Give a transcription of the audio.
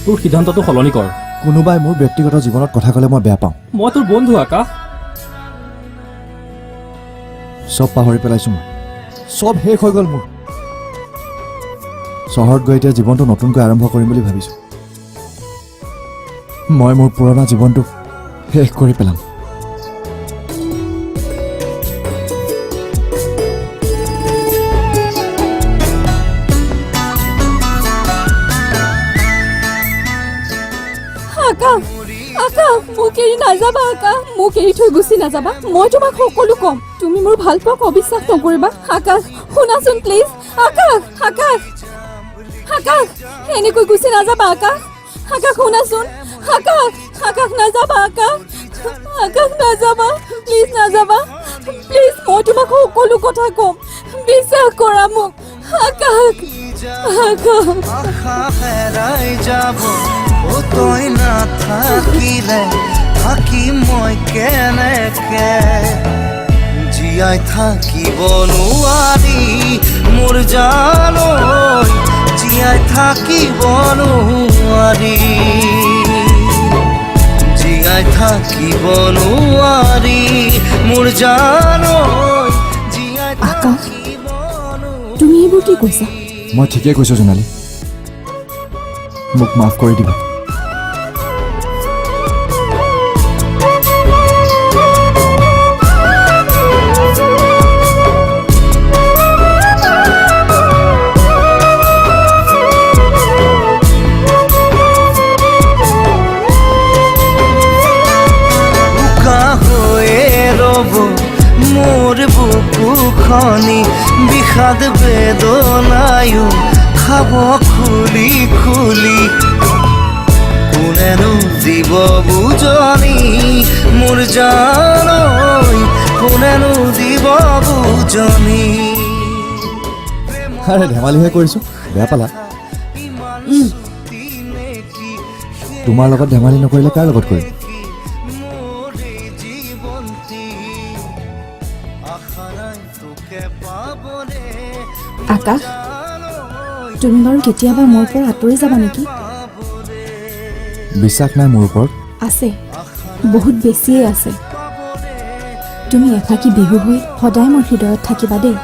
তোৰ সিদ্ধান্তটো সলনি কৰ। কোনোবাই মোৰ ব্যক্তিগত জীৱনত কথা ক'লে মই বেয়া পাওঁ। মই তোৰ বন্ধু আকাশ। চব পাহৰি পেলাইছোঁ মই। চব শেষ হৈ গ'ল মোৰ। চহৰত গৈ এতিয়া জীৱনটো নতুনকৈ আৰম্ভ কৰিম বুলি ভাবিছোঁ। মই মোৰ পুৰণা জীৱনটো শেষ কৰি পেলাম। আকাশ আকাশ মোক এৰি নাযাবা আকাশ মোক এৰি থৈ গুচি নাযাবা মই তোমাক সকলো ক'ম তুমি মোৰ ভাল পোৱাক অবিশ্বাস নকৰিবা আকাশ শুনাচোন প্লিজ আকাশ আকাশ আকাশ এনেকৈ গুচি নাযাবা আকাশ আকাশ শুনাচোন আকাশ আকাশ নাযাবা আকাশ আকাশ নাযাবা প্লিজ নাযাবা প্লিজ মই তোমাক সকলো কথা ক'ম বিশ্বাস কৰা মোক আকাশ আকাশ আশা হেৰাই যাব ও তই নাথাকিলে থাকিম মই কেনেকে জীয়াই থাকিব নোৱাৰি মোৰ জানৈ জীয়াই থাকিব নোৱাৰি জীয়াই থাকিব নোৱাৰি মোৰ জানৈ জীয়াই থাকিব তুমি এইবোৰ কি কৈছা মই ঠিকেই কৈছোঁ জোনালী মোক মাফ কৰি দিবা মোৰ বুকুখনি বিষাদ বেদনায়ো খাব খুলি খুলি কোনেনো দিব বুজনি মোৰ জানৈ কোনেনো দিব বুজনি আৰে ধেমালিহে কৰিছোঁ বেয়া পালা তোমাৰ লগত ধেমালি নকৰিলে কাৰ লগত কৰিম আকাশ তুমি বাৰু কেতিয়াবা মোৰ পৰা আঁতৰি যাবা নেকি বিশ্বাস নাই মোৰ ওপৰত আছে বহুত বেছিয়ে আছে তুমি এফাকি বিহু হৈ সদায় মোৰ হৃদয়ত থাকিবা দেই